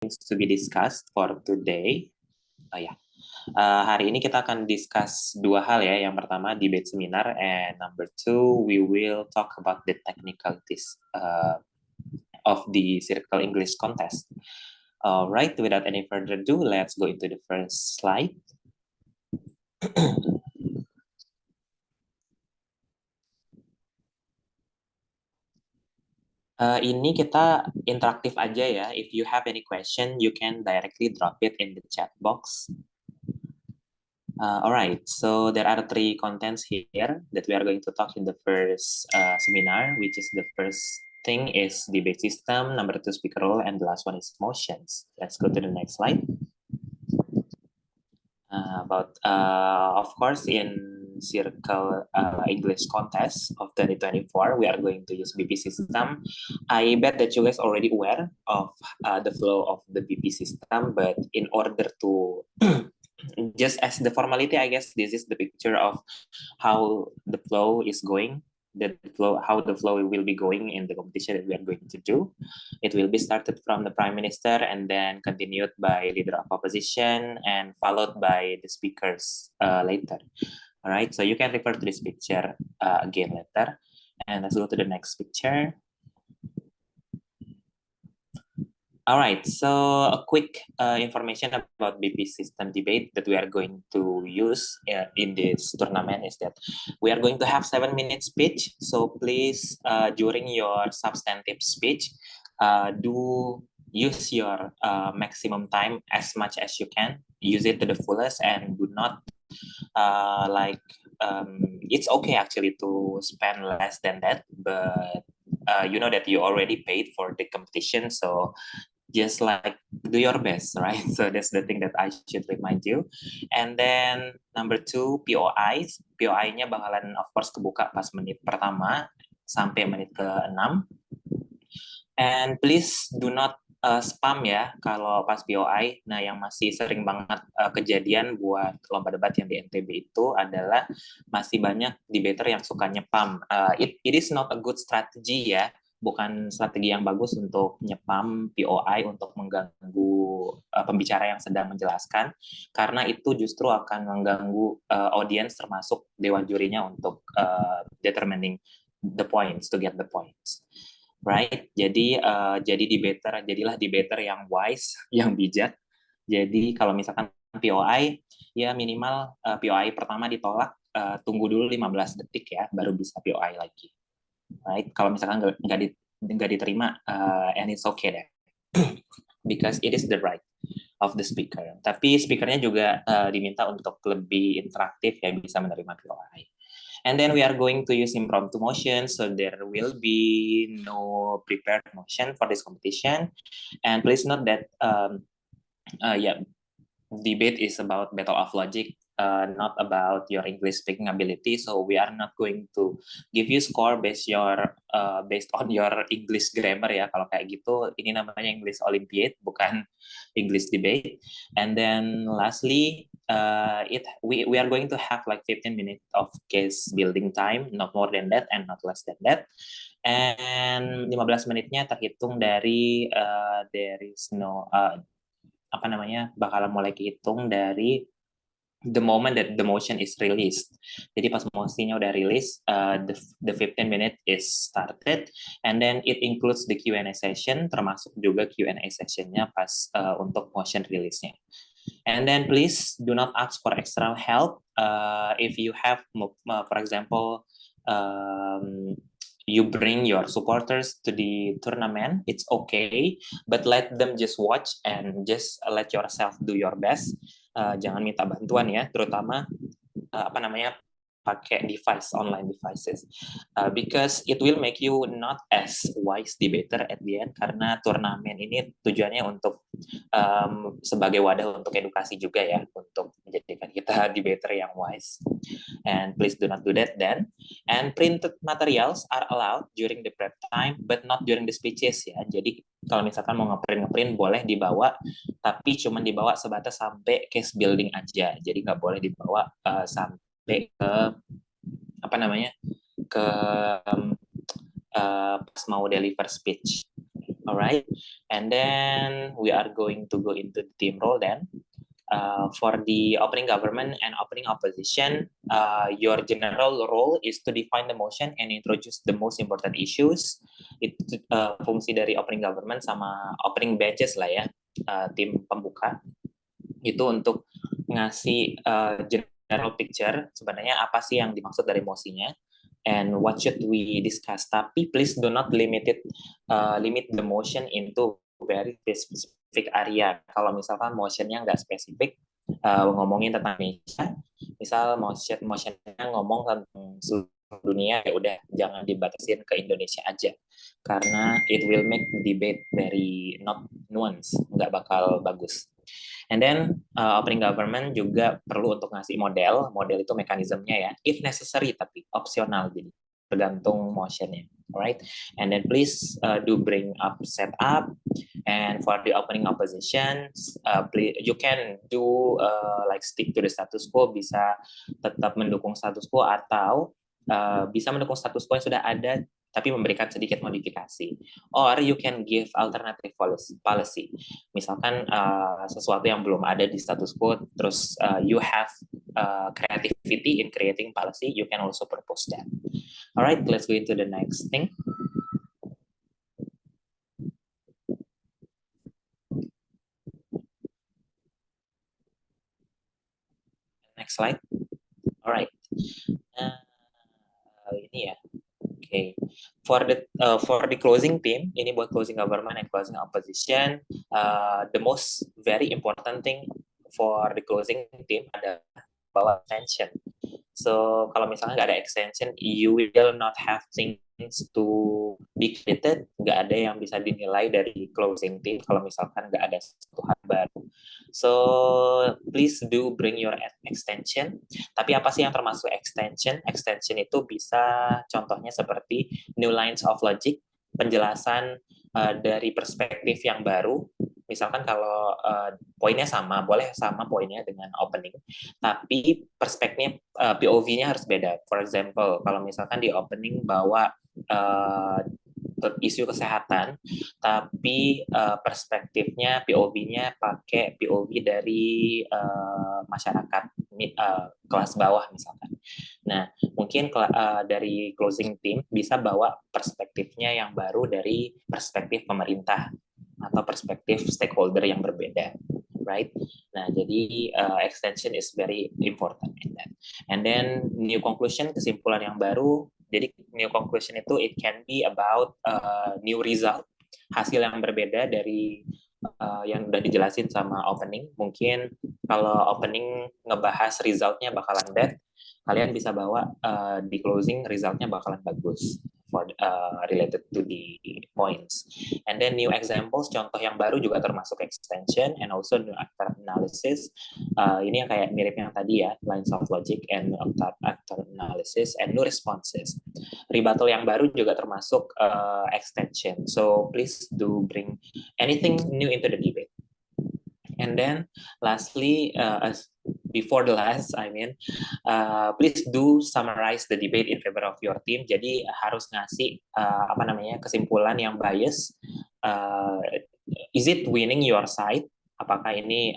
to be discussed for today. Hari ini kita akan discuss dua hal ya. Yang pertama debate seminar, and number two we will talk about the technicalities of the Circle English contest. Alright, without any further ado, let's go into the first slide. Ini kita interaktif aja ya. If you have any question, you can directly drop it in the chat box. Alright, so there are three contents here that we are going to talk in the first seminar, which is the first thing is debate system, number two speaker role, and the last one is motions. Let's go to the next slide. Of course, in Circle English contest of 2024, we are going to use BP system. I bet that you guys already aware of the flow of the BP system, but in order to just as the formality, I guess this is the picture of how the flow is going. How the flow will be going in the competition that we are going to do. It will be started from the Prime Minister and then continued by Leader of Opposition and followed by the speakers later. All right, so you can refer to this picture again later. And let's go to the next picture. All right, so a quick information about BP system debate that we are going to use in this tournament is that we are going to have 7-minute speech. So please, during your substantive speech, do use your maximum time as much as you can. Use it to the fullest and do not it's okay actually to spend less than that, but you know that you already paid for the competition, so just like do your best, right? So that's the thing that I should remind you. And then number two, POIs. POI-nya bakalan of course kebuka pas menit pertama sampai menit ke-6. And please do not spam ya kalau pas POI. Nah, yang masih sering banget kejadian buat lomba debat yang di NTB itu adalah masih banyak debater yang suka nyepam. It is not a good strategy ya. Bukan strategi yang bagus untuk nyepam POI untuk mengganggu pembicara yang sedang menjelaskan, karena itu justru akan mengganggu audience termasuk dewan jurinya untuk determining the points, to get the points. Right? Jadilah debater yang wise, yang bijak. Jadi kalau misalkan POI, ya minimal POI pertama ditolak, tunggu dulu 15 detik ya, baru bisa POI lagi. Right? Kalau misalkan nggak diterima, and it's okay deh, because it is the right of the speaker. Tapi speakernya juga diminta untuk lebih interaktif ya, bisa menerima POI. And then we are going to use impromptu motion, so there will be no prepared motion for this competition. And please note that debate is about battle of logic, not about your English speaking ability. So we are not going to give you score based on your English grammar ya. Kalau kayak gitu, ini namanya English Olympiad, bukan English debate. And then lastly, we are going to have like 15 minutes of case building time, not more than that and not less than that. And 15 menitnya terhitung dari bakalan mulai kehitung dari the moment that the motion is released. Jadi pas motionnya udah rilis, the 15 minute is started, and then it includes the Q&A session, termasuk juga Q&A sessionnya pas untuk motion release-nya. And then please do not ask for extra help. If you have, for example, you bring your supporters to the tournament, it's okay, but let them just watch and just let yourself do your best. Jangan minta bantuan ya, terutama pakai online devices, because it will make you not as wise debater at the end, karena turnamen ini tujuannya untuk sebagai wadah untuk edukasi juga ya, untuk menjadikan kita debater yang wise. And please do not do that then. And printed materials are allowed during the prep time, but not during the speeches ya. Jadi kalau misalkan mau ngeprint boleh dibawa, tapi cuma dibawa sebatas sampai case building aja. Jadi nggak boleh dibawa sampai ke pas mau deliver speech. All right, and then we are going to go into the team role then. For the opening government and opening opposition, your general role is to define the motion and introduce the most important issues. Itu fungsi dari opening government sama opening batches lah ya, tim pembuka. Itu untuk ngasih general picture sebenarnya apa sih yang dimaksud dari motionnya and what should we discuss. Tapi please do not limit the motion into very specific area. Kalau misalkan motionnya nggak spesifik, ngomongin tentang Indonesia, misal motionnya ngomong tentang seluruh dunia, ya udah jangan dibatasin ke Indonesia aja, karena it will make debate very not nuance, nggak bakal bagus. And then opening government juga perlu untuk ngasih model itu mekanismenya ya, if necessary tapi opsional, jadi tergantung motionnya. Alright, and then please do bring up setup. And for the opening opposition, you can do like stick to the status quo, bisa tetap mendukung status quo atau bisa mendukung status quo yang sudah ada tapi memberikan sedikit modifikasi. Or you can give alternative policy. Misalkan sesuatu yang belum ada di status quo, terus you have creativity in creating policy, you can also propose that. Alright, let's go into the next thing. Next slide. Alright. Ini ya. Okay. For the closing team, ini buat closing government and closing opposition, the most very important thing for the closing team adalah bawa extension. So kalau misalnya nggak ada extension, you will not have things to be credited, nggak ada yang bisa dinilai dari closing team kalau misalkan nggak ada satu hal baru. So please do bring your extension. Tapi apa sih yang termasuk extension? Extension itu bisa contohnya seperti new lines of logic, penjelasan dari perspektif yang baru. Misalkan kalau poinnya sama, boleh sama poinnya dengan opening, tapi perspektifnya POV-nya harus beda. For example, kalau misalkan di opening bawa isu kesehatan, tapi perspektifnya POV-nya pakai POV dari masyarakat kelas bawah misalkan. Nah, mungkin dari closing team bisa bawa perspektifnya yang baru dari perspektif pemerintah atau perspektif stakeholder yang berbeda, right? Nah, jadi extension is very important in that. And then new conclusion, kesimpulan yang baru. Jadi new conclusion itu it can be about new result, hasil yang berbeda dari yang udah dijelasin sama opening. Mungkin kalau opening ngebahas resultnya bakalan bad, kalian bisa bawa di closing resultnya bakalan bagus for related to the points. And then new examples, contoh yang baru juga termasuk extension, and also new actor analysis. Ini yang kayak mirip yang tadi ya, lines of logic and actor analysis and new responses. Rebuttal yang baru juga termasuk extension. So please do bring anything new into the debate. And then lastly, before the last, please do summarize the debate in favor of your team. Jadi harus ngasih kesimpulan yang bias. Is it winning your side? Apakah ini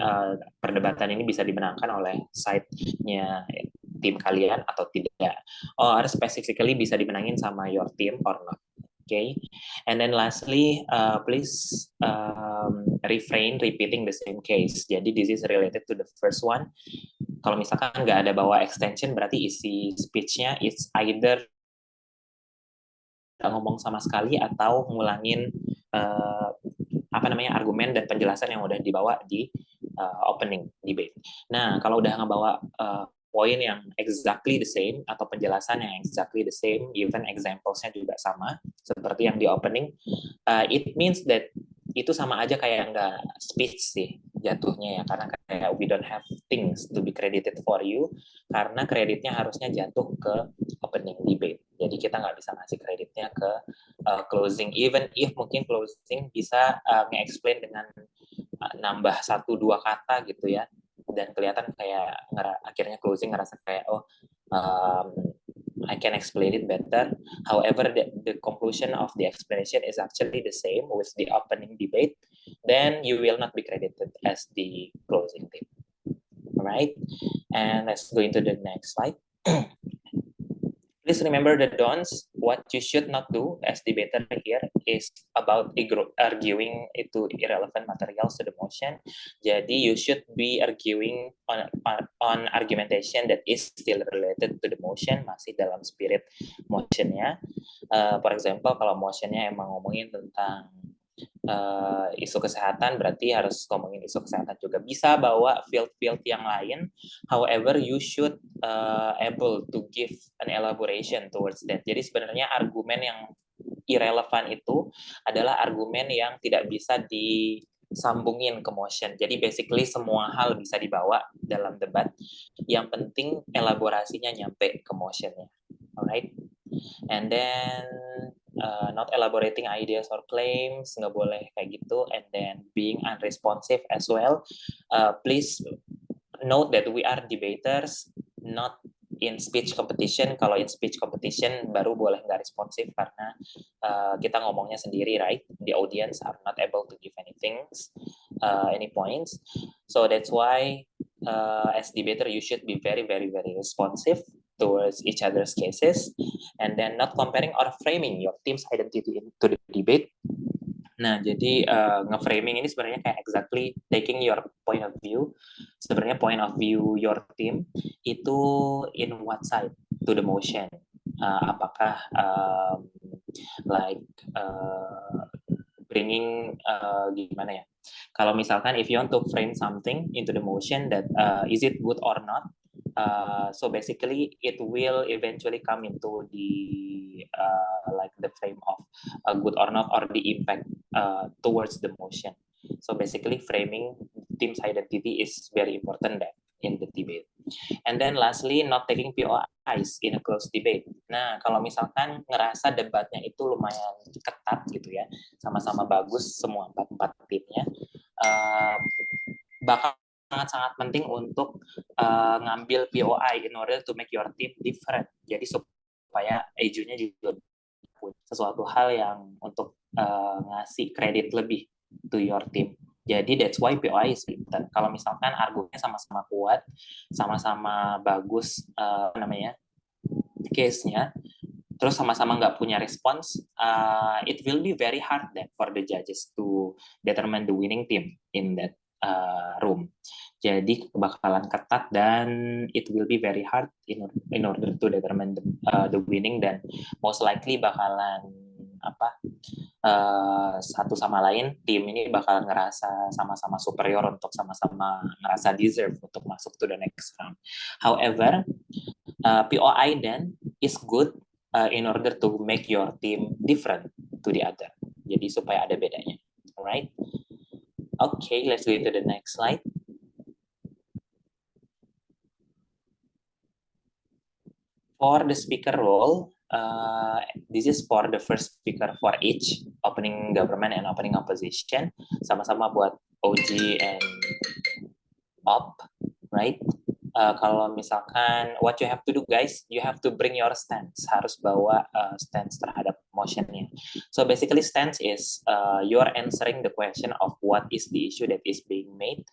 perdebatan ini bisa dimenangkan oleh side-nya tim kalian atau tidak? Or specifically bisa dimenangin sama your team or not? Okay, and then lastly, please refrain repeating the same case. Jadi this is related to the first one. Kalau misalkan nggak ada bawa extension, berarti isi speech-nya it's either nggak ngomong sama sekali atau ngulangin argumen dan penjelasan yang udah dibawa di opening debate. Nah, kalau udah ngebawa poin yang exactly the same atau penjelasan yang exactly the same, even examples-nya juga sama seperti yang di opening, it means that itu sama aja kayak nggak speech sih jatuhnya ya, karena kayak we don't have things to be credited for you, karena kreditnya harusnya jatuh ke opening debate. Jadi kita nggak bisa ngasih kreditnya ke closing, even if mungkin closing bisa nge-explain dengan nambah 1-2 kata gitu ya, dan kelihatan kayak akhirnya closing ngerasa kayak I can explain it better. However, the conclusion of the explanation is actually the same with the opening debate. Then you will not be credited as the closing team. All right, and let's go into the next slide. Please remember the don'ts. What you should not do as debater here is about arguing itu irrelevant materials to the motion. Jadi you should be arguing on argumentation that is still related to the motion, masih dalam spirit motionnya. For example, kalau motionnya emang ngomongin tentang isu kesehatan, berarti harus ngomongin isu kesehatan juga. Bisa bawa field-field yang lain. However, you should able to give an elaboration towards that. Jadi sebenarnya argumen yang irrelevant itu adalah argumen yang tidak bisa disambungin ke motion. Jadi basically semua hal bisa dibawa dalam debat. Yang penting elaborasinya nyampe ke motionnya. Alright? And then not elaborating ideas or claims, nggak boleh kayak gitu. And then being unresponsive as well. Please note that we are debaters, not in speech competition. Kalau in speech competition baru boleh nggak responsif karena kita ngomongnya sendiri, right? The audience are not able to give anything, any points. So that's why as debater you should be very, very, very responsive towards each other's cases, and then not comparing or framing your team's identity into the debate. Nah, jadi nge-framing ini sebenarnya kayak exactly taking your point of view. Sebenarnya point of view your team itu in what side to the motion. Apakah like bringing gimana ya? Kalau misalkan if you want to frame something into the motion that is it good or not? So basically, it will eventually come into the like the frame of good or not, or the impact towards the motion. So basically, framing team's identity is very important there in the debate. And then lastly, not taking POIs in a close debate. Nah, kalau misalkan ngerasa debatnya itu lumayan ketat gitu ya, sama-sama bagus semua empat timnya, bakal sangat-sangat penting untuk ngambil POI in order to make your team different. Jadi supaya EJU-nya juga punya sesuatu hal yang untuk ngasih kredit lebih to your team. Jadi that's why POI is important. Kalau misalkan argumennya sama-sama kuat, sama-sama bagus namanya case-nya, terus sama-sama nggak punya respons, it will be very hard then for the judges to determine the winning team in that room. Jadi bakalan ketat dan it will be very hard in order to determine the winning, dan most likely bakalan satu sama lain tim ini bakalan ngerasa sama-sama superior untuk sama-sama ngerasa deserve untuk masuk to the next round. However, POI then is good in order to make your team different to the other. Jadi supaya ada bedanya. Alright? Okay, let's go to the next slide. For the speaker role, this is for the first speaker for each, opening government and opening opposition. Sama-sama buat OG and OP, right? Kalau misalkan what you have to do guys, you have to bring your stance, harus bawa stance terhadap motionnya. So basically stance is you're answering the question of what is the issue that is being made.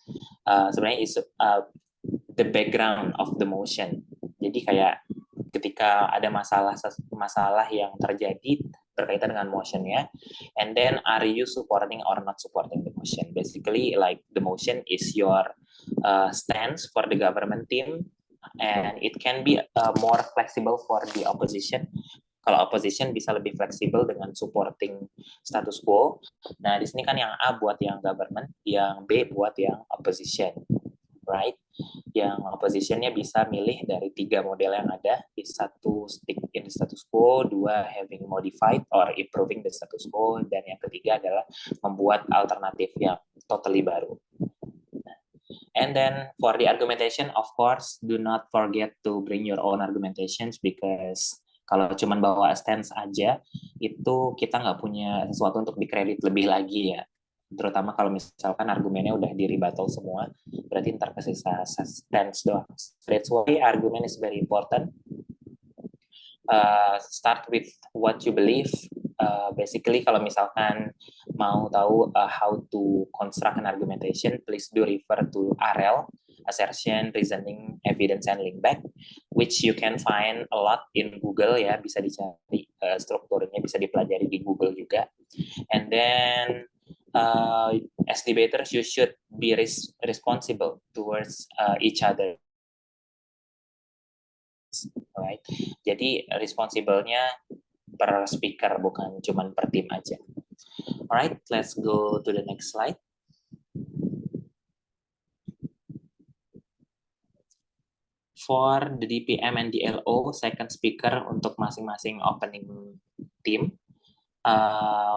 Sebenarnya is the background of the motion. Jadi kayak ketika ada masalah yang terjadi berkaitan dengan motionnya, and then are you supporting or not supporting the motion? Basically like the motion is your stance for the government team, and it can be more flexible for the opposition. Kalau opposition bisa lebih fleksibel dengan supporting status quo. Nah, di sini kan yang A buat yang government, yang B buat yang opposition, right? Yang oppositionnya bisa milih dari 3 model yang ada, satu stick in the status quo, 2 having modified or improving the status quo, dan yang ketiga adalah membuat alternatif yang totally baru. And then for the argumentation, of course, do not forget to bring your own argumentations, because kalau cuma bawa stance aja, itu kita nggak punya sesuatu untuk dikredit lebih lagi ya. Terutama kalau misalkan argumennya udah di rebuttal semua, berarti ntar kesisa stance doang. That's why argument is very important. Start with what you believe. Basically, kalau misalkan mau tahu how to construct an argumentation, please do refer to RL, assertion, reasoning, evidence, and link back, which you can find a lot in Google ya, bisa dicari strukturnya, bisa dipelajari di Google juga. And then as debaters, you should be responsible towards each other. Right? Jadi responsible-nya per speaker, bukan cuma per tim aja. Alright, let's go to the next slide. For the DPM and DLO, second speaker untuk masing-masing opening team,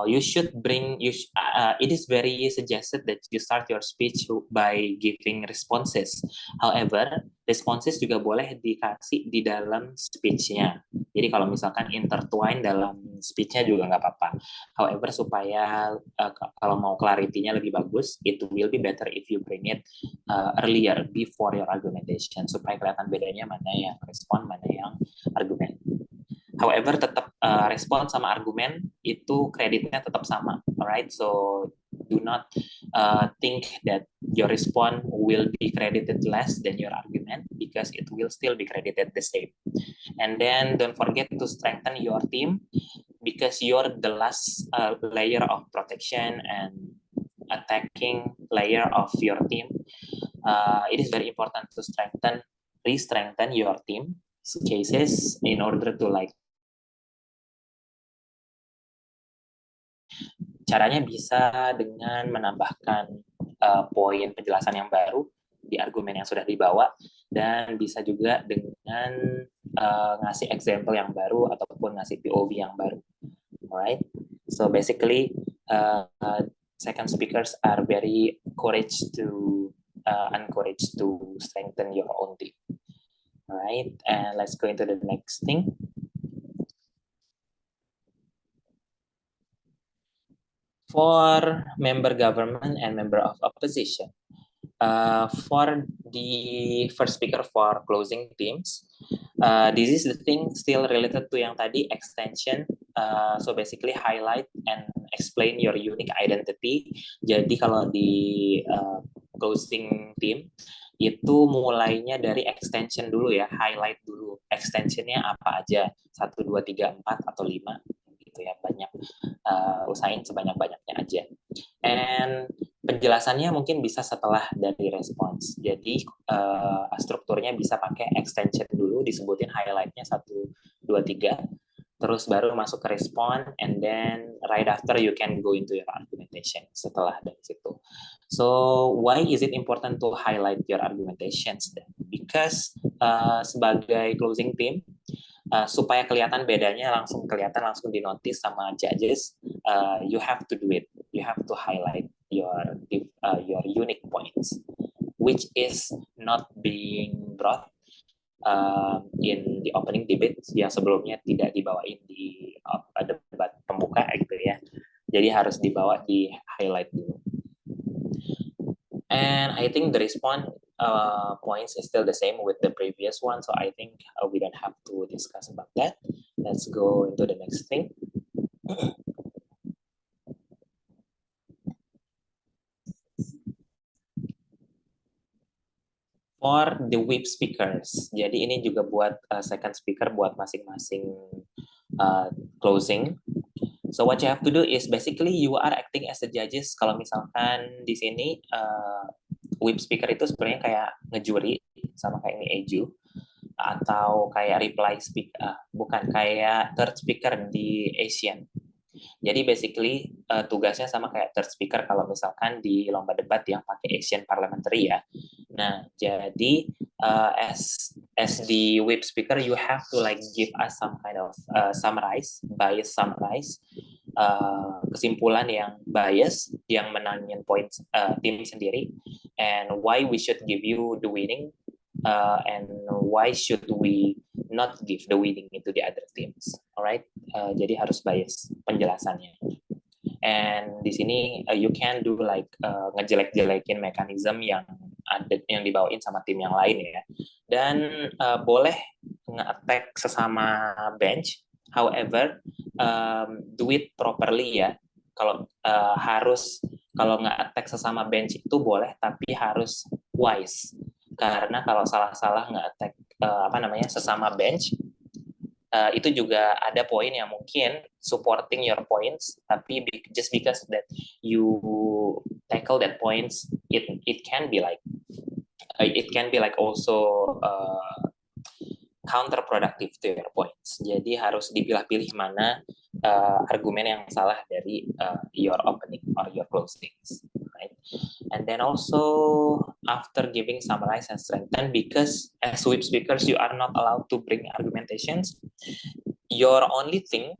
you should bring, it is very suggested that you start your speech by giving responses. However, responses juga boleh dikasih di dalam speech-nya. Jadi kalau misalkan intertwine dalam speech-nya juga nggak apa-apa. However, supaya kalau mau clarity-nya lebih bagus, it will be better if you bring it earlier, before your argumentation, supaya kelihatan bedanya mana yang respon, mana yang argumen. However, tetap respon sama argumen itu kreditnya tetap sama, alright? So do not think that your response will be credited less than your argument, because it will still be credited the same. And then don't forget to strengthen your team, because you're the last layer of protection and attacking layer of your team. It is very important to re-strengthen your team cases in order to caranya bisa dengan menambahkan poin penjelasan yang baru di argumen yang sudah dibawa, dan bisa juga dengan ngasih example yang baru ataupun ngasih POV yang baru. Alright, so basically second speakers are very encouraged to strengthen your own team. Alright, and let's go into the next thing. For member government and member of opposition, for the first speaker for closing teams, this is the thing still related to yang tadi, extension. So basically highlight and explain your unique identity. Jadi kalau di closing team itu mulainya dari extension dulu ya, highlight dulu extensionnya apa aja, 1, 2, 3, 4 atau 5 gitu ya, banyak, usahain sebanyak-banyaknya aja. And penjelasannya mungkin bisa setelah dari response. Jadi strukturnya bisa pakai extension dulu, disebutin highlightnya 1, 2, 3, terus baru masuk ke respond, and then right after you can go into your argumentation setelah dari situ. So why is it important to highlight your argumentations then? Because sebagai closing team, supaya kelihatan bedanya, langsung dinotis sama judges, you have to do it. You have to highlight your unique points, which is not being brought in the opening debate yang sebelumnya tidak dibawain di debat pembuka gitu ya. Jadi harus dibawa, di highlight dulu. And I think the response points is still the same with the previous one, so I think we don't have to discuss about that. Let's go into the next thing. For the whip speakers, jadi ini juga buat second speaker, buat masing-masing closing. So what you have to do is basically you are acting as the judges. Kalau misalkan di sini whip speaker itu sebenarnya kayak ngejuri, sama kayak nge-eju, atau kayak reply speaker, bukan, kayak third speaker di Asian. Jadi basically tugasnya sama kayak third speaker kalau misalkan di lomba debat yang pakai Asian parliamentary ya. Nah, jadi as the whip speaker, you have to give us some kind of bias summarize, kesimpulan yang bias, yang menangin poin tim sendiri, and why we should give you the winning, and why should we not give the winning into the other teams. Alright, jadi harus bias penjelasannya. And di sini you can do ngejelek-jelekin mekanisme yang dibawain sama tim yang lain ya. Dan boleh nge-attack sesama bench. However, do it properly ya. Kalau kalau nge-attack sesama bench itu boleh, tapi harus wise. Karena kalau salah-salah nge-attack sesama bench, itu juga ada poin yang mungkin supporting your points, tapi just because that you tackle that points, it can be like also counterproductive to your points. Jadi harus dipilah-pilih mana argumen yang salah dari your opening or your closings, right? And then also after giving summarize and strengthen, because as whip speakers you are not allowed to bring argumentations, your only thing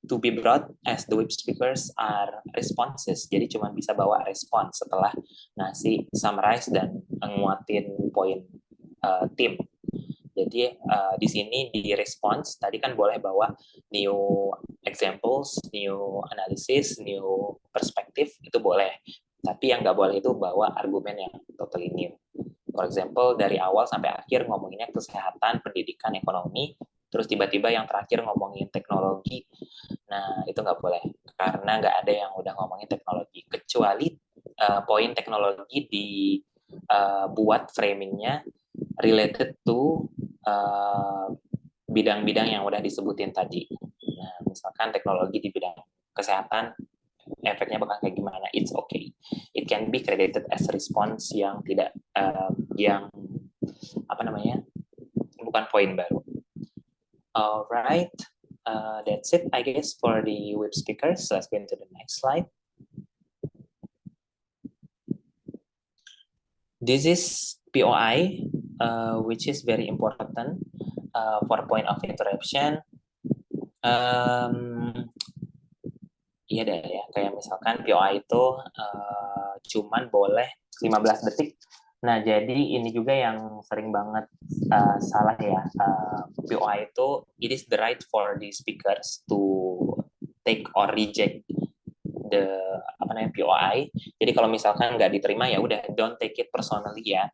to be brought as the whip speakers are responses. Jadi cuma bisa bawa respon setelah ngasih summarize dan nguatin poin tim. Jadi di sini di response tadi kan boleh bawa new examples, new analysis, new perspective, itu boleh. Tapi yang nggak boleh itu bawa argumen yang totally new. For example, dari awal sampai akhir ngomonginnya kesehatan, pendidikan, ekonomi, terus tiba-tiba yang terakhir ngomongin teknologi. Nah, itu nggak boleh. Karena nggak ada yang udah ngomongin teknologi. Kecuali poin teknologi dibuat framingnya related to bidang-bidang yang udah disebutin tadi. Nah, misalkan teknologi di bidang kesehatan, efeknya bakal kayak gimana? It's okay. It can be credited as response yang tidak bukan poin baru. Alright, that's it, I guess, for the web speakers. Let's go into the next slide. This is POI, which is very important for point of interruption. Iya deh ya, kayak misalkan POI itu cuman boleh 15 detik. Nah, jadi ini juga yang sering banget salah ya. POI itu, it is the right for the speakers to take or reject the POI. Jadi kalau misalkan nggak diterima ya udah, don't take it personally ya.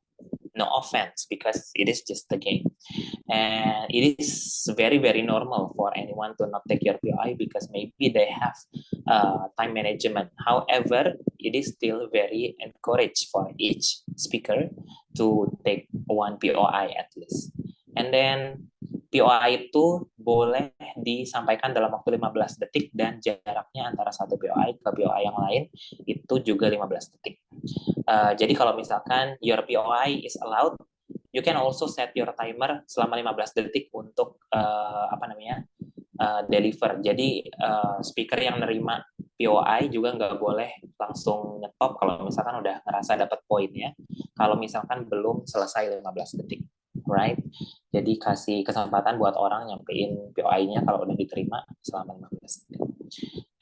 No offense, because it is just a game. And it is very, very normal for anyone to not take your POI because maybe they have time management. However, it is still very encouraged for each speaker to take one POI at least. And then POI itu boleh disampaikan dalam waktu 15 detik dan jaraknya antara satu POI ke POI yang lain itu juga 15 detik. Jadi kalau misalkan your POI is allowed, you can also set your timer selama 15 detik untuk deliver. Jadi speaker yang nerima POI juga nggak boleh langsung nyetop kalau misalkan udah ngerasa dapat poinnya, kalau misalkan belum selesai 15 detik. Right? Jadi kasih kesempatan buat orang nyampein POI-nya kalau udah diterima selama 15 detik.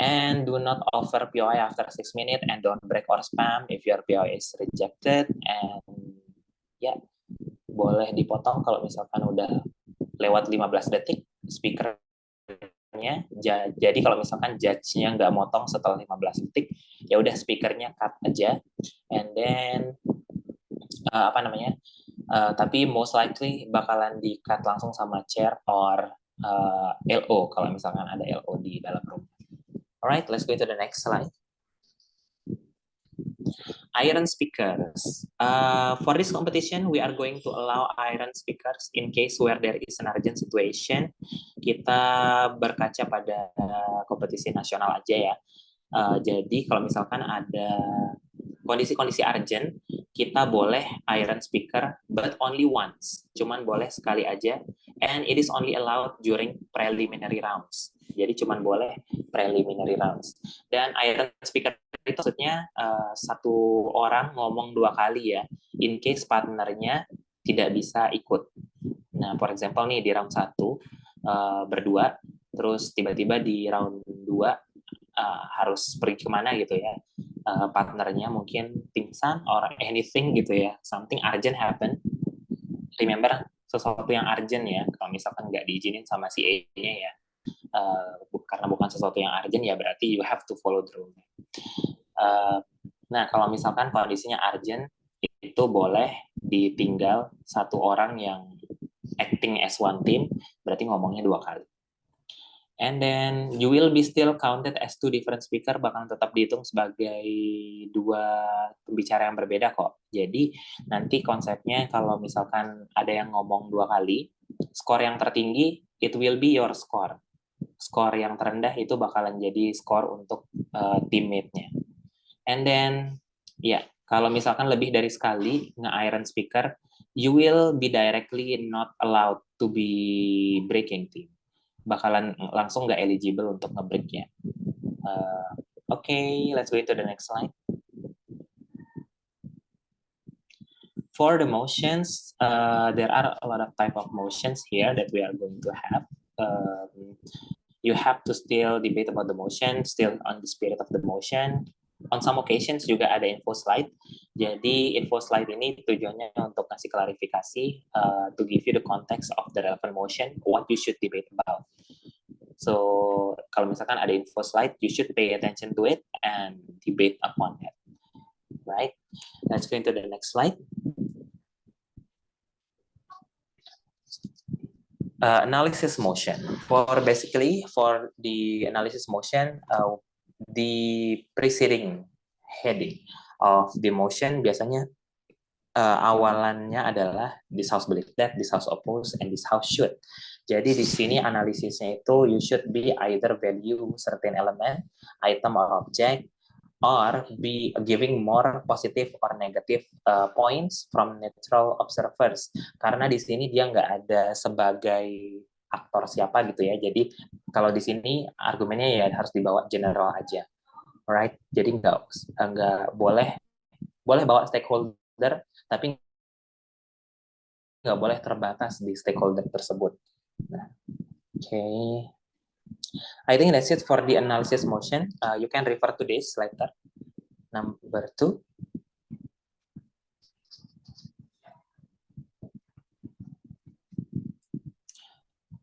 And do not offer POI after 6 minutes and don't break or spam if your POI is rejected. And ya, boleh dipotong kalau misalkan udah lewat 15 detik speakernya. Jadi kalau misalkan judge-nya nggak motong setelah 15 detik, ya udah speakernya cut aja. And then tapi most likely bakalan di-cut langsung sama chair or LO kalau misalkan ada LO di dalam room. Alright, let's go to the next slide. Iron speakers. For this competition, we are going to allow iron speakers in case where there is an urgent situation. Kita berkaca pada kompetisi nasional aja ya. Jadi kalau misalkan ada kondisi-kondisi urgent, kita boleh iron speaker, but only once. Cuman boleh sekali aja. And it is only allowed during preliminary rounds. Jadi cuman boleh preliminary rounds. Dan iron speaker itu maksudnya satu orang ngomong 2 kali ya, in case partnernya tidak bisa ikut. Nah, for example nih di round 1 berdua, terus tiba-tiba di round 2 harus pergi kemana gitu ya, partnernya mungkin pingsan or anything gitu ya, something urgent happen. Remember, sesuatu yang urgent ya, kalau misalkan nggak diizinin sama si A-nya ya, karena bukan sesuatu yang urgent ya berarti you have to follow the rule. Nah, kalau misalkan kondisinya urgent, itu boleh ditinggal satu orang yang acting as one team, berarti ngomongnya 2 kali. And then you will be still counted as 2 different speaker, bakal tetap dihitung sebagai 2 pembicara yang berbeda kok. Jadi nanti konsepnya kalau misalkan ada yang ngomong 2 kali, skor yang tertinggi it will be your score. Skor yang terendah itu bakalan jadi skor untuk teammate-nya. And then kalau misalkan lebih dari sekali nge-iron speaker, you will be directly not allowed to be breaking team. Bakalan langsung nggak eligible untuk nge-break-nya. Okay, let's go to the next slide. For the motions, there are a lot of type of motions here that we are going to have. You have to still debate about the motion, still on the spirit of the motion. On some occasions juga ada info slide. Jadi info slide ini tujuannya untuk kasih klarifikasi, to give you the context of the relevant motion, what you should debate about. So kalau misalkan ada info slide, you should pay attention to it and debate upon it. Right? Let's go into the next slide. Analysis motion. For the analysis motion, the preceding heading of the motion biasanya awalannya adalah this house believe that, this house oppose, and this house should. Jadi di sini analisisnya itu you should be either value certain element, item or object, or be giving more positive or negative points from neutral observers. Karena di sini dia nggak ada sebagai aktor siapa gitu ya. Jadi kalau di sini argumennya ya harus dibawa general aja, right? Jadi nggak boleh bawa stakeholder, tapi nggak boleh terbatas di stakeholder tersebut. Nah, okay. I think that's it for the analysis motion. You can refer to this later. Number 2.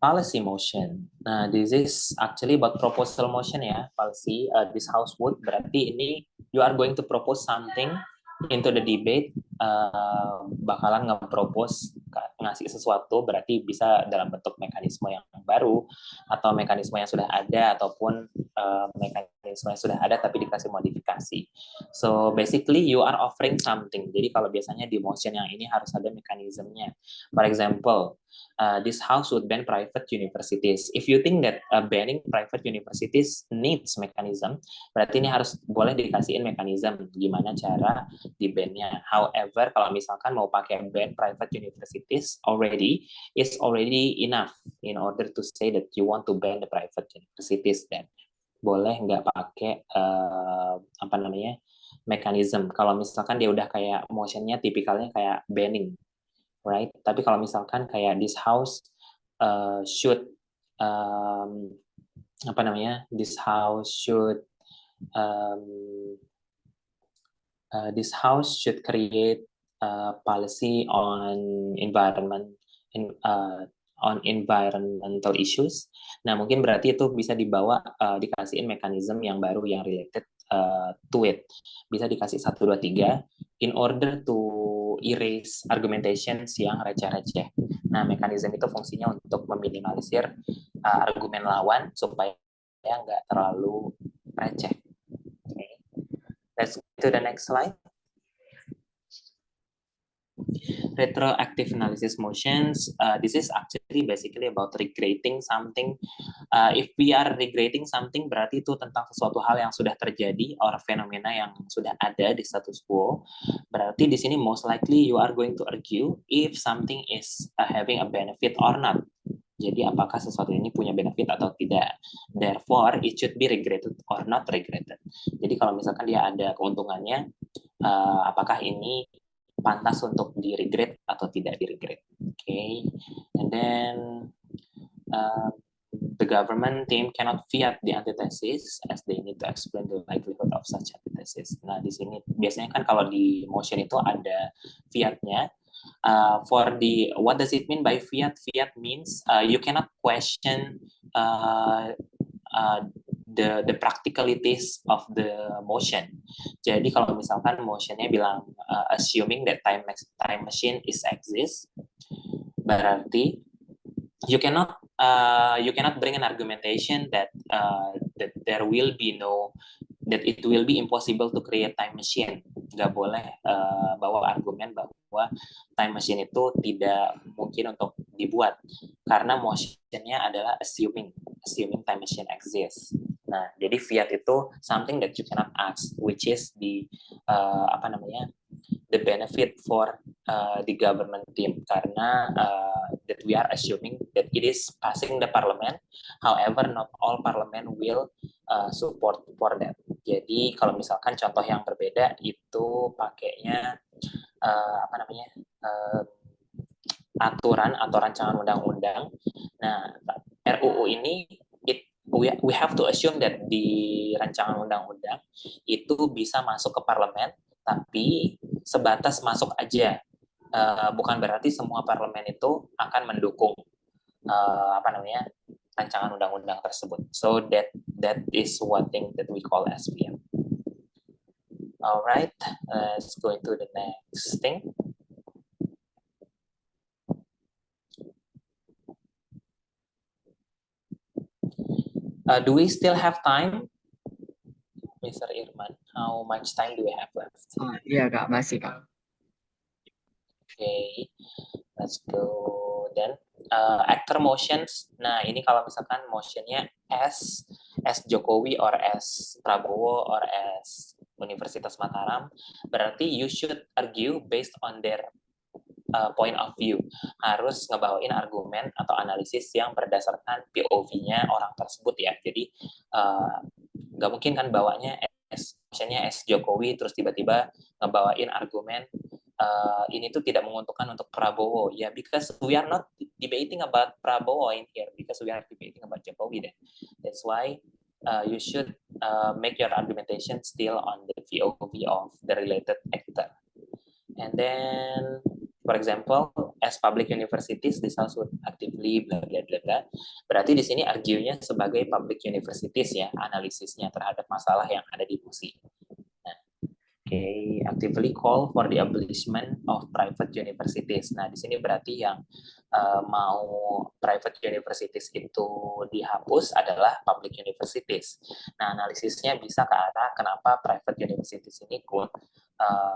Policy motion. Nah, this is actually about proposal motion ya, policy. This house would, berarti ini you are going to propose something into the debate, bakalan nge-propose ngasih sesuatu, berarti bisa dalam bentuk mekanisme yang baru atau mekanisme yang sudah ada ataupun mekanisme yang sudah ada tapi dikasih modifikasi. So basically you are offering something. Jadi kalau biasanya di motion yang ini harus ada mekanismenya. For example, this house would ban private universities. If you think that banning private universities needs mechanism, berarti ini harus boleh dikasihin mekanisme gimana cara di ban-nya. However, kalau misalkan mau pakai ban private universities is already enough in order to say that you want to ban the private universities, then boleh nggak pakai mekanisme. Kalau misalkan dia udah kayak motionnya tipikalnya kayak banning, right? Tapi kalau misalkan kayak this house should this house should create policy on environmental issues. Nah, mungkin berarti itu bisa dibawa dikasihin mekanisme yang baru yang related to it. Bisa dikasih 1, 2, 3 in order to erase argumentations yang receh-receh. Nah, mekanisme itu fungsinya untuk meminimalisir argumen lawan supaya nggak terlalu receh. Okay. Let's go to the next slide. Retroactive analysis motions. This is actually basically about regrading something. If we are regrading something, berarti itu tentang sesuatu hal yang sudah terjadi or fenomena yang sudah ada di status quo. Berarti di sini most likely you are going to argue if something is having a benefit or not. Jadi apakah sesuatu ini punya benefit atau tidak. Therefore, it should be regretted or not regretted. Jadi kalau misalkan dia ada keuntungannya, apakah ini pantas untuk di-regret atau tidak di-regret. Okay. And then the government team cannot fiat the antithesis as they need to explain the likelihood of such antithesis. Nah, di sini biasanya kan kalau di motion itu ada fiatnya. For the what does it mean by fiat? Fiat means you cannot question the practicalities of the motion. Jadi kalau misalkan motionnya bilang assuming that time machine is exist, berarti you cannot bring an argumentation that there will be no that it will be impossible to create time machine. Nggak boleh bawa argumen bahwa time machine itu tidak mungkin untuk dibuat karena motionnya adalah assuming time machine exists. Nah, jadi fiat itu something that you cannot ask, which is the benefit for the government team karena that we are assuming that it is passing the parliament. However, not all parliament will support for that. Jadi kalau misalkan contoh yang berbeda itu pakainya aturan atau rancangan undang-undang. Nah, RUU ini we have to assume that di rancangan undang-undang itu bisa masuk ke parlemen tapi sebatas masuk aja, bukan berarti semua parlemen itu akan mendukung rancangan undang-undang tersebut. So that is one thing that we call as SPM. Alright, let's go into the next thing. Do we still have time, Mr. Irman? How much time do we have left? Iya Kak, masih Kak. Okay, let's go then. Actor motions. Nah, ini kalau misalkan motionnya as Jokowi or as Prabowo or as Universitas Mataram, berarti you should argue based on their point of view. Harus ngebawain argumen atau analisis yang berdasarkan POV-nya orang tersebut ya. Jadi nggak mungkin kan bawanya motionnya as Jokowi terus tiba-tiba ngebawain argumen ini tuh tidak menguntungkan untuk Prabowo ya, because we are not debating about Prabowo in here, because we are debating about Jokowi then. That's why you should make your argumentation still on the POV of the related actor. And then for example, as public universities, this house would actively bla bla bla bla. Berarti di sini argue-nya sebagai public universities ya, analisisnya terhadap masalah yang ada di PUSI. Okay, actively call for the abolishment of private universities. Nah, di sini berarti yang mau private universities itu dihapus adalah public universities. Nah, analisisnya bisa ke arah kenapa private universities ini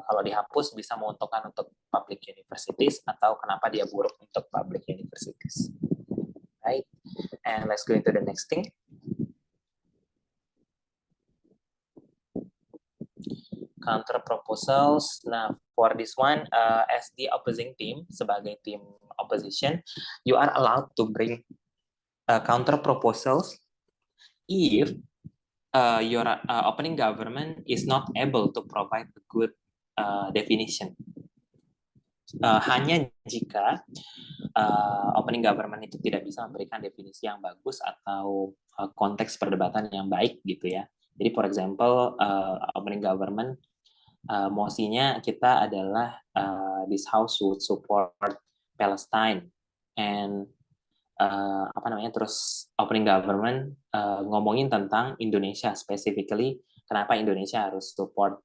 kalau dihapus bisa menguntungkan untuk public universities atau kenapa dia buruk untuk public universities. Right? And let's go into the next thing. Counter proposals. Nah, for this one, as the opposing team, sebagai tim opposition, you are allowed to bring counter proposals if your opening government is not able to provide a good definition. Hanya jika opening government itu tidak bisa memberikan definisi yang bagus atau konteks perdebatan yang baik gitu ya. Jadi, for example, opening government mosinya kita adalah this house would support Palestine and terus opening government ngomongin tentang Indonesia specifically, kenapa Indonesia harus support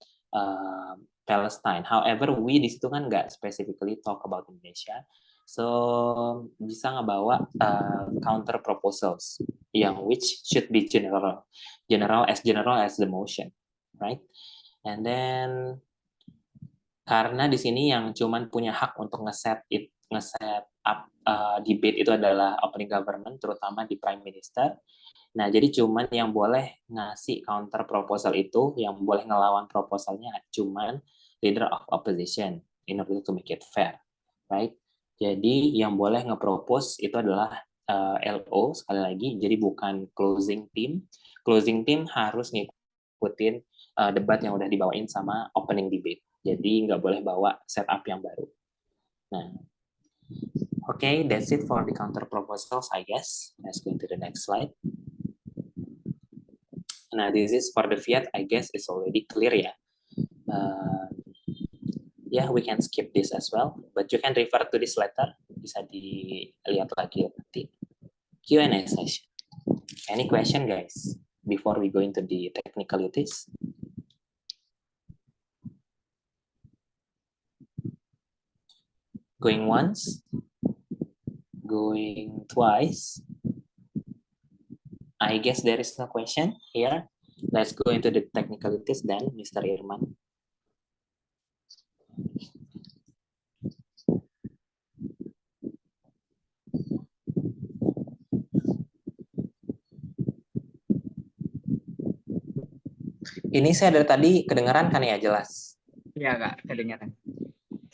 Palestine. However, we di situ kan nggak specifically talk about Indonesia, so bisa ngebawa counter proposals yang which should be general as the motion, right? And then karena di sini yang cuman punya hak untuk ngeset up debate itu adalah opening government, terutama di Prime Minister. Nah, jadi cuman yang boleh ngasih counter proposal itu, yang boleh ngelawan proposalnya cuman leader of opposition in order to make it fair, right? Jadi yang boleh nge-propose itu adalah LO sekali lagi, jadi bukan closing team. Closing team harus ngikutin debat yang udah dibawain sama opening debate. Jadi nggak boleh bawa setup yang baru. Nah, okay, that's it for the counter proposals, I guess. Let's go to the next slide. Nah, this is for the fiat, I guess it's already clear ya. Yeah, we can skip this as well, but you can refer to this letter. Bisa dilihat lagi nanti. Q&A session. Any question, guys, before we go into the technicalities? Going once? going twice. I guess there is no question here. Let's go into the technicalities then, Mr. Irman. Ini saya dari tadi kedengeran kan ya jelas? Iya Kak, kedengaran.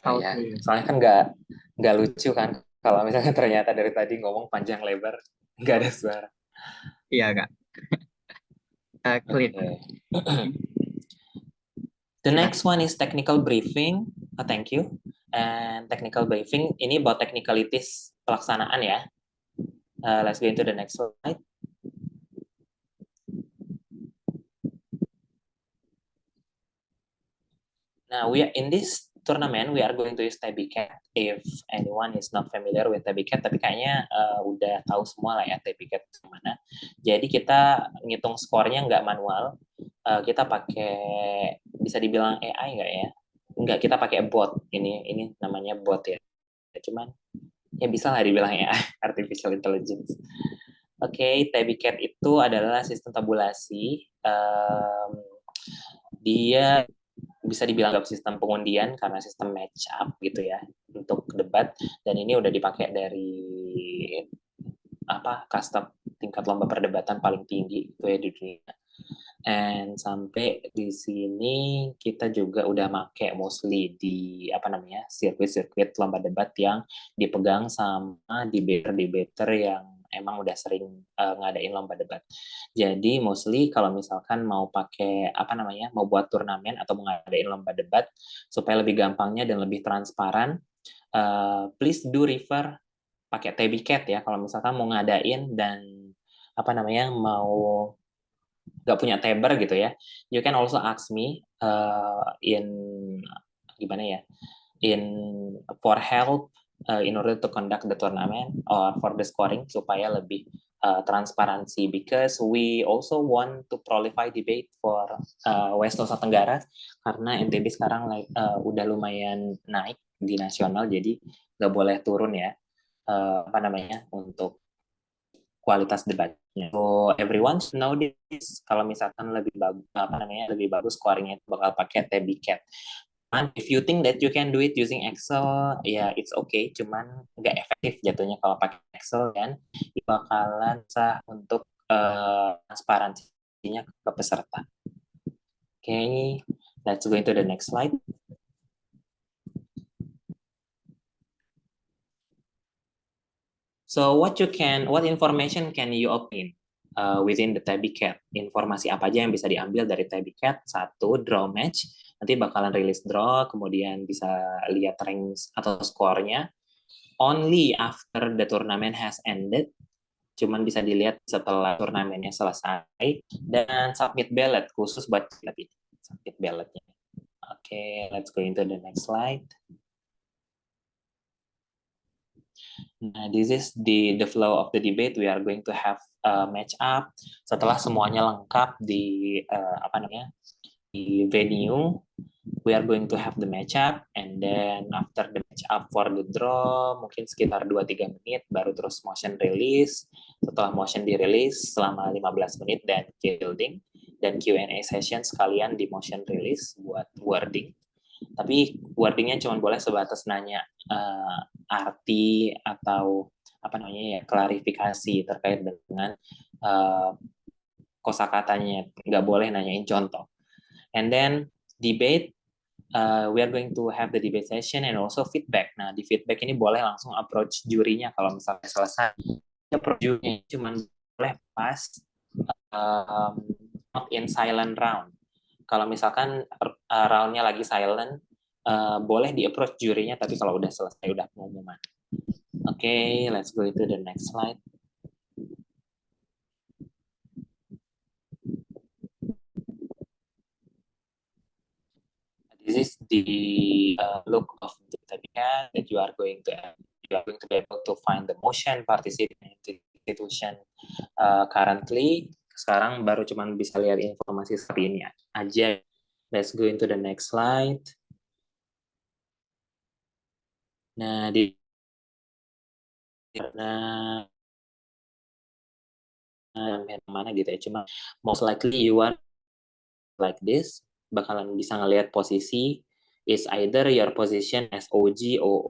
Oh, Tahu ya. tuh. Soalnya kan nggak lucu kan kalau misalnya ternyata dari tadi ngomong panjang lebar nggak ada suara. Iya Kak. Clear. Okay. The Silakan. next one is technical briefing. Thank you. And technical briefing ini about technicalities pelaksanaan ya. Let's go into the next slide. Now, in this tournament, we are going to use TabiCat. If anyone is not familiar with TabiCat, tapi kayaknya udah tahu semua lah ya TabiCat mana. Jadi kita ngitung skornya nggak manual. Kita pakai, bisa dibilang AI nggak ya? Nggak, kita pakai bot. Ini namanya bot ya. Cuman ya bisa lah dibilang AI, artificial intelligence. Oke, TabiCat itu adalah sistem tabulasi. Dia bisa dibilang sistem pengundian karena sistem match up gitu ya untuk debat, dan ini udah dipakai dari kasta tingkat lomba perdebatan paling tinggi itu ya di dunia. And sampai di sini kita juga udah make mostly di sirkuit-sirkuit lomba debat yang dipegang sama debater yang emang udah sering ngadain lomba debat. Jadi mostly kalau misalkan mau pakai mau buat turnamen atau ngadain lomba debat supaya lebih gampangnya dan lebih transparan, please do refer pakai TabiCat ya kalau misalkan mau ngadain dan mau nggak punya tabber gitu ya. You can also ask me in for help in order to conduct the tournament or for the scoring supaya lebih transparansi, because we also want to prolify debate for West Nusa Tenggara karena NTB sekarang udah lumayan naik di nasional, jadi nggak boleh turun ya untuk kualitas debatnya. So everyone should know this. Kalau misalkan lebih bagus scoringnya itu bakal pakai TabiCat. And if you think that you can do it using Excel, ya it's okay, cuman nggak efektif jatuhnya kalau pakai Excel, dan bakalan sah untuk transparansinya ke peserta. Okay, let's go into the next slide. So what information can you obtain within the TabiCat? Informasi apa aja yang bisa diambil dari TabiCat? Satu, draw match. Nanti bakalan rilis draw, kemudian bisa lihat ranks atau skornya. Only after the tournament has ended. Cuman bisa dilihat setelah turnamennya selesai. Dan submit ballot, khusus buat lebih submit ballotnya. Okay, let's go into the next slide. Nah, this is the flow of the debate. We are going to have a match up. Setelah semuanya lengkap di di venue, we are going to have the match up, and then after the match up for the draw, mungkin sekitar 2-3 menit baru terus motion release. Setelah motion dirilis selama 15 menit dan building dan Q&A session sekalian di motion release buat wording. Tapi wordingnya cuma boleh sebatas nanya arti atau klarifikasi terkait dengan kosakatanya, nggak boleh nanyain contoh. And then debate, we are going to have the debate session and also feedback. Nah, di feedback ini boleh langsung approach jurinya kalau misalnya selesai. Approach jurinya cuma boleh pas not in silent round. Kalau misalkan roundnya lagi silent, boleh di approach jurinya, tapi kalau udah selesai, udah pengumuman. Okay, let's go to the next slide. This is the look of the TabiCat that you are going to be able to find the motion participant institution currently. Sekarang baru cuma bisa lihat informasi seperti ini aja. Let's go into the next slide. Nah, di karena mana gitu ya. Cuma most likely you are like this, bakalan bisa ngelihat posisi is either your position as OG or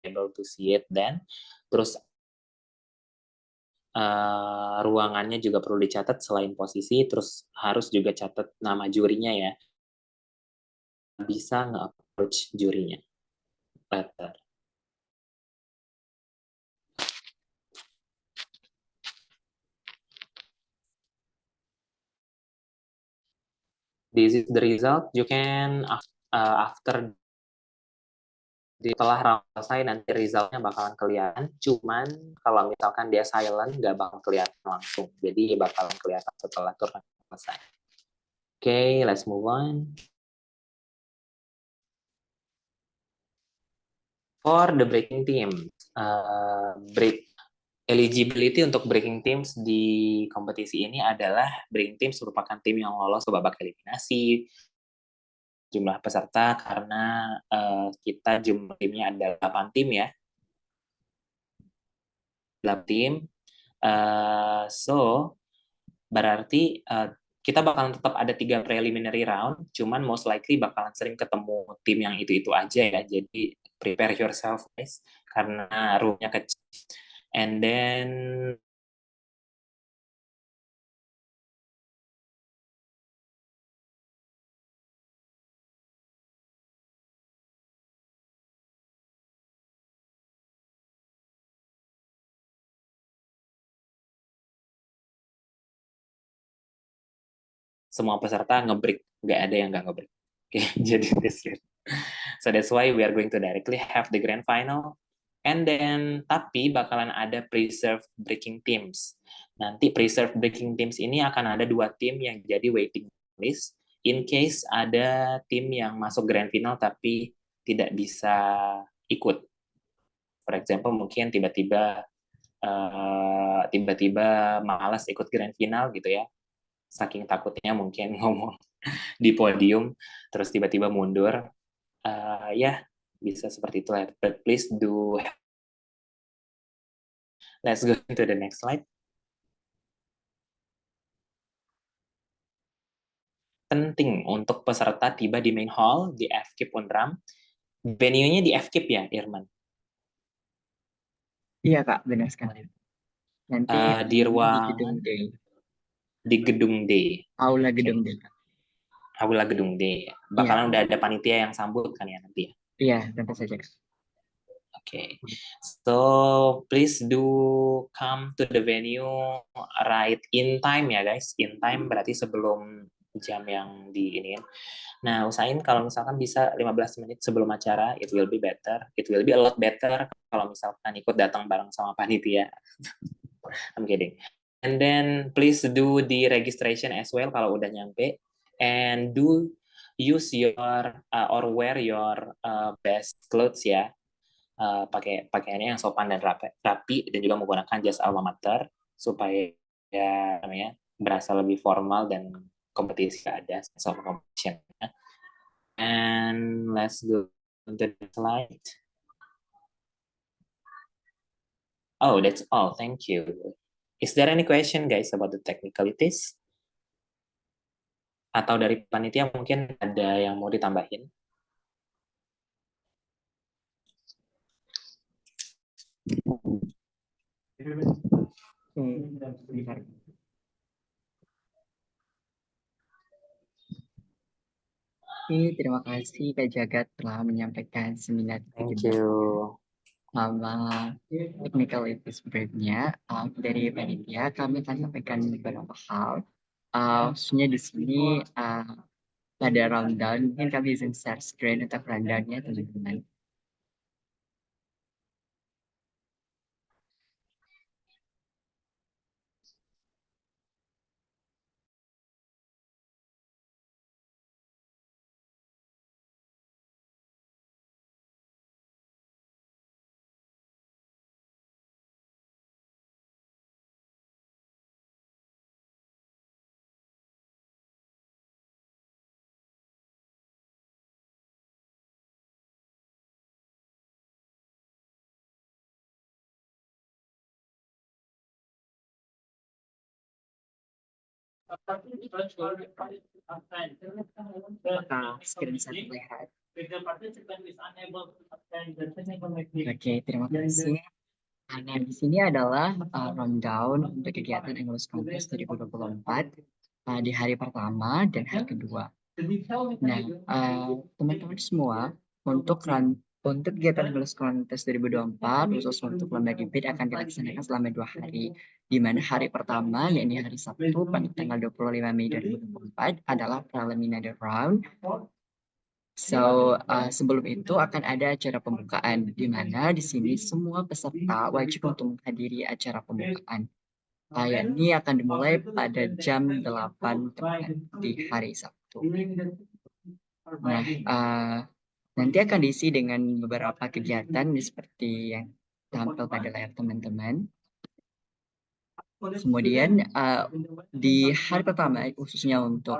able to see it then. Terus ruangannya juga perlu dicatat selain posisi, terus harus juga catat nama jurinya ya. Bisa nge-approach jurinya better. This is the result. You can after setelah round selesai nanti resultnya bakalan kelihatan. Cuman kalau misalkan dia silent nggak bakal kelihatan langsung. Jadi bakalan kelihatan setelah turnamen selesai. Okay, let's move on. For the breaking team, eligibility untuk breaking teams di kompetisi ini adalah breaking teams merupakan tim yang lolos ke babak eliminasi. Jumlah peserta karena kita jumlah timnya ada 8 tim ya. 8 tim. So berarti kita bakalan tetap ada 3 preliminary round, cuman most likely bakalan sering ketemu tim yang itu-itu aja ya. Jadi prepare yourself guys, karena roomnya kecil. And then semua peserta nge-break, nggak ada yang nggak nge-break. Oke, jadi so that's why we are going to directly have the grand final. And then, tapi bakalan ada preserved breaking teams. Nanti preserved breaking teams ini akan ada 2 tim yang jadi waiting list. In case ada tim yang masuk grand final tapi tidak bisa ikut. For example, mungkin tiba-tiba malas ikut grand final gitu ya. Saking takutnya mungkin ngomong di podium, terus tiba-tiba mundur. Ya, bisa seperti itu. But please do. Let's go to the next slide. Penting untuk peserta tiba di main hall di FKIP Unram. Venue-nya di FKIP ya, Irman? Iya Kak, benar sekali. Nanti Di di gedung ruangan D, di gedung D. aula Oke. gedung D. Aula gedung D. Iya, Bakalan udah ada panitia yang sambut kan ya nanti ya? iya tentu saja Kak. Okay, so please do come to the venue right in time ya guys. In time berarti sebelum jam yang di ini. Nah, usahain kalau misalkan bisa 15 menit sebelum acara, it will be better. It will be a lot better kalau misalkan ikut datang bareng sama panitia. I'm kidding. And then please do the registration as well kalau udah nyampe. And do use your or wear your best clothes ya. Pakai pakaiannya yang sopan dan rapi dan juga menggunakan jas alma mater supaya ya namanya berasa lebih formal dan kompetisi ada sama competition. And let's go to the slide. Oh, that's all. Thank you. Is there any question guys about the technicalities? Atau dari panitia mungkin ada yang mau ditambahin? Bentar. Terima kasih Kak Jagat telah menyampaikan seminar Thank kita you. sama technical breaknya dari panitia. Kami akan sampaikan beberapa hal. Khususnya di sini pada rundown, mungkin kami izin share screen untuk rundownnya teman-teman. Apakah screen saya terlihat? Oke, terima kasih. Nah, di sini adalah rundown untuk kegiatan English Contest 2024 di hari pertama dan hari kedua. Nah, teman-teman semua, untuk kegiatan English Contest 2024 khusus untuk lomba debate akan dilaksanakan selama 2 hari, di mana hari pertama, yakni hari Sabtu pada tanggal 25 Mei 2024 adalah preliminary round. So, sebelum itu akan ada acara pembukaan, di mana di sini semua peserta wajib untuk menghadiri acara pembukaan. Yakni akan dimulai pada jam 8 tepat di hari Sabtu. Nah, nanti akan diisi dengan beberapa kegiatan seperti yang tampil pada layar teman-teman. Kemudian di hari pertama, khususnya untuk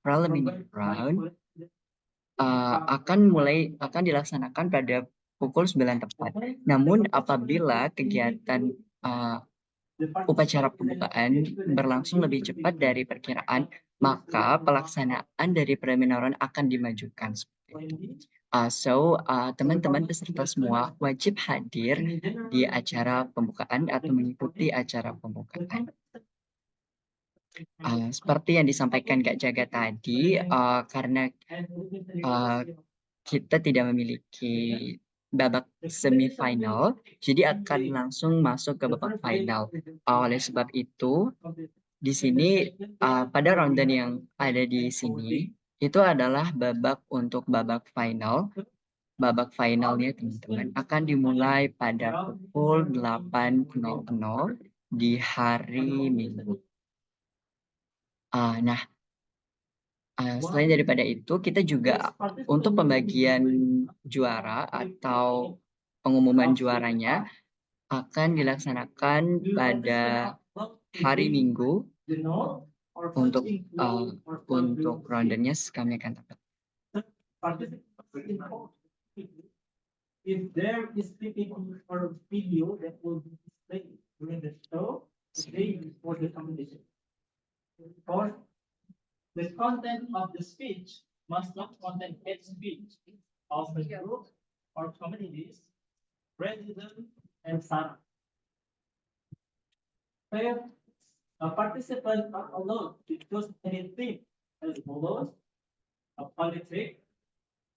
preliminary round, akan dilaksanakan pada pukul 9 tepat. Namun apabila kegiatan upacara pembukaan berlangsung lebih cepat dari perkiraan, maka pelaksanaan dari preliminary round akan dimajukan. So, teman-teman peserta semua wajib hadir di acara pembukaan atau mengikuti acara pembukaan. Seperti yang disampaikan Kak Jaga tadi, karena kita tidak memiliki babak semifinal, jadi akan langsung masuk ke babak final. Oleh sebab itu, di sini pada rundown yang ada di sini itu adalah untuk babak final. Babak finalnya teman-teman akan dimulai pada pukul 8.00 di hari Minggu. Nah, selain daripada itu, kita juga untuk pembagian juara atau pengumuman juaranya akan dilaksanakan pada hari Minggu. Untuk roundnya kami akan dapat. If there is PPT or video that will be displayed during the show, today before the competition. Or the content of the speech must not contain hate speech of the group or communities, President and Sarah. Where a participant are allowed to choose anything as follows: politics,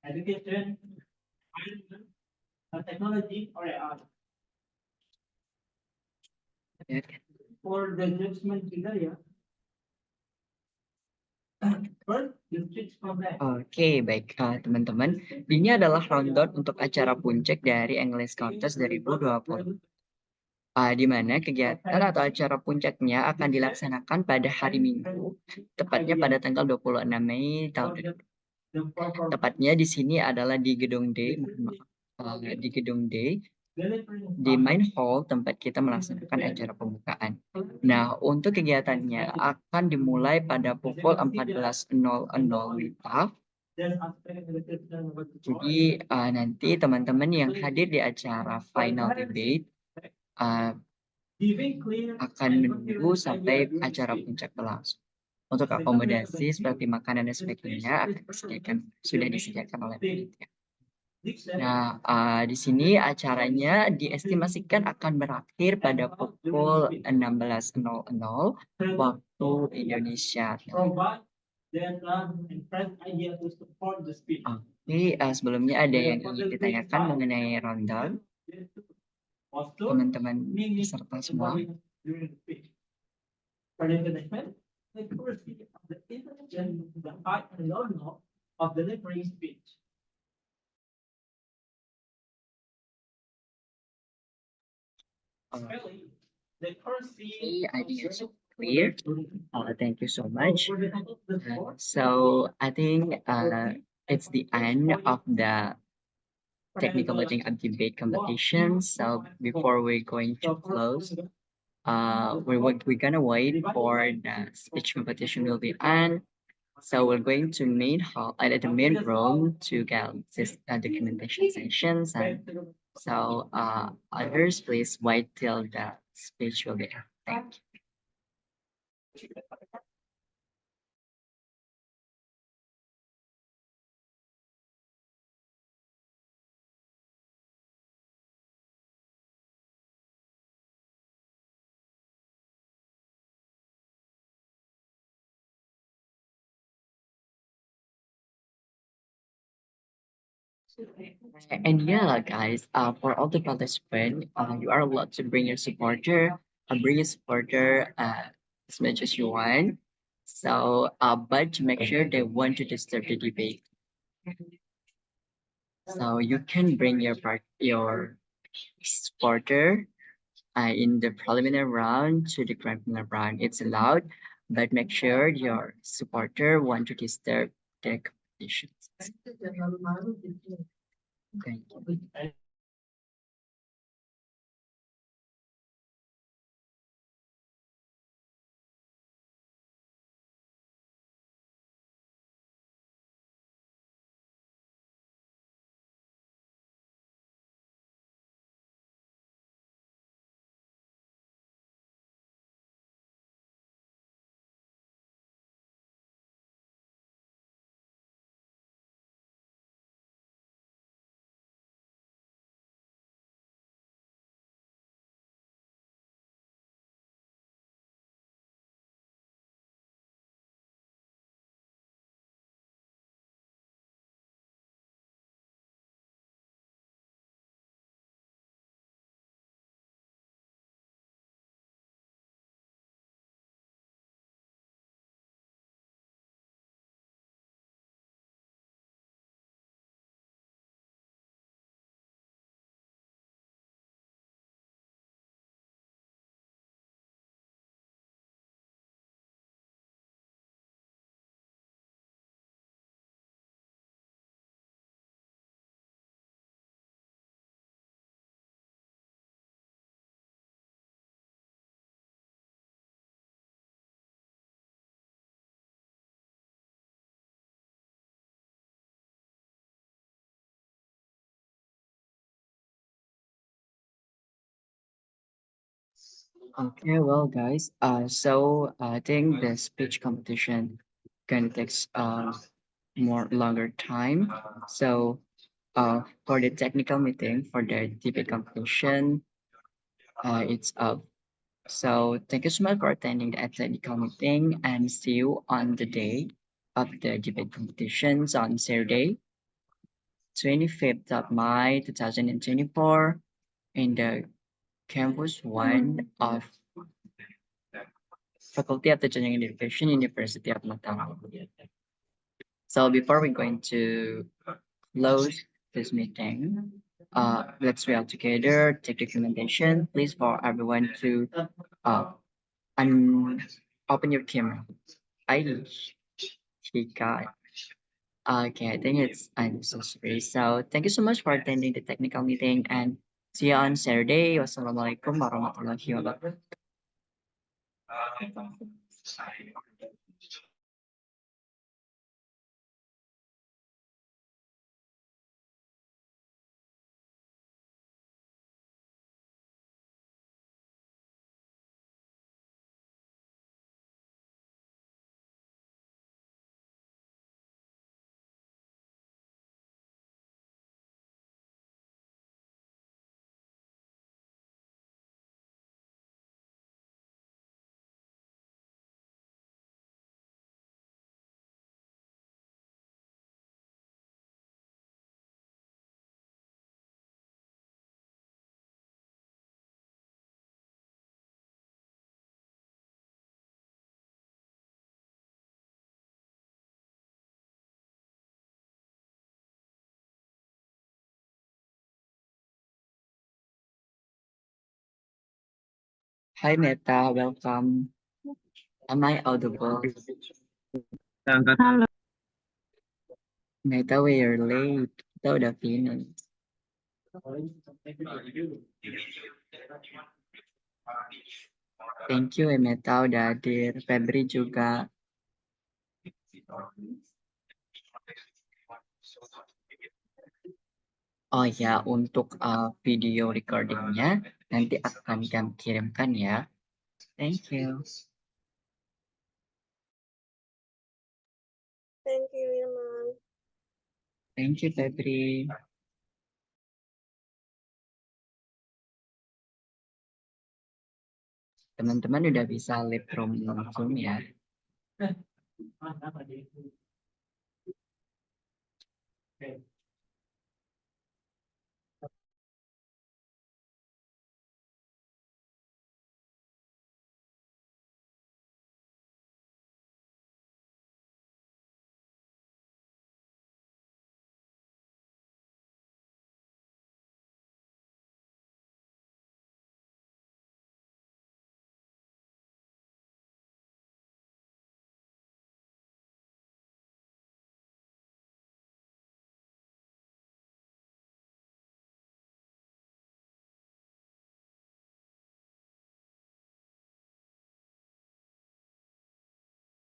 education, environment, technology, or art. For the judgment criteria, Oke, baik teman-teman. Ini adalah rundown untuk acara puncak dari English Contest 2020. Di mana kegiatan atau acara puncaknya akan dilaksanakan pada hari Minggu, tepatnya pada tanggal 26 Mei tahun ini. Tepatnya di sini adalah di Gedung D, di Gedung D, di main hall tempat kita melaksanakan acara pembukaan. Nah, untuk kegiatannya akan dimulai pada pukul 14.00 WITA. Jadi nanti teman-teman yang hadir di acara final debate akan menunggu sampai acara puncak berlangsung. Untuk akomodasi seperti makanan dan sebagainya sudah disediakan oleh panitia. Nah, di sini acaranya diestimasikan akan berakhir pada pukul 16.00 waktu Indonesia. Oke, sebelumnya ada yang ingin ditanyakan mengenai rundown? Teman-teman peserta semua. I think it's clear. Thank you so much. So I think it's the end of the technical voting and debate competition. So before we're going to close, we're gonna wait for the speech competition will be on. So we're going to main hall at the main room to get this documentation sessions, and so others please wait till the speech will be on. Thank you. And yeah, guys, for all the participants, you are allowed to bring your supporter, bring your supporter as much as you want. So, but to make sure they want to disturb the debate. So you can bring your supporter in the preliminary round to the grand final round. It's allowed, but make sure your supporter want to disturb the competitions. Thank you. Okay, well, guys, so I think the speech competition can take more longer time. So, for the technical meeting for the debate competition, it's up. So, thank you so much for attending the technical meeting, and see you on the day of the debate competitions on Saturday, 25th of May, 2024, in the campus one of Faculty of Teaching and Education, University of Mataram. So before we're going to close this meeting, let's read together, take documentation. Please for everyone to uh, open your camera. I she got okay, I think it's unnecessary. So thank you so much for attending the technical meeting and see you on Saturday. Wassalamualaikum warahmatullahi wabarakatuh. Hi Meta, welcome. Am I audible? Halo. Meta, we're late. Kita udah finish. Thank you Meta udah hadir. Febri juga. Oh ya, untuk video recordingnya nanti akan kami kirimkan ya. Thank you. Thank you, Ilman. Thank you Febri. Teman-teman udah bisa live from Zoom ya.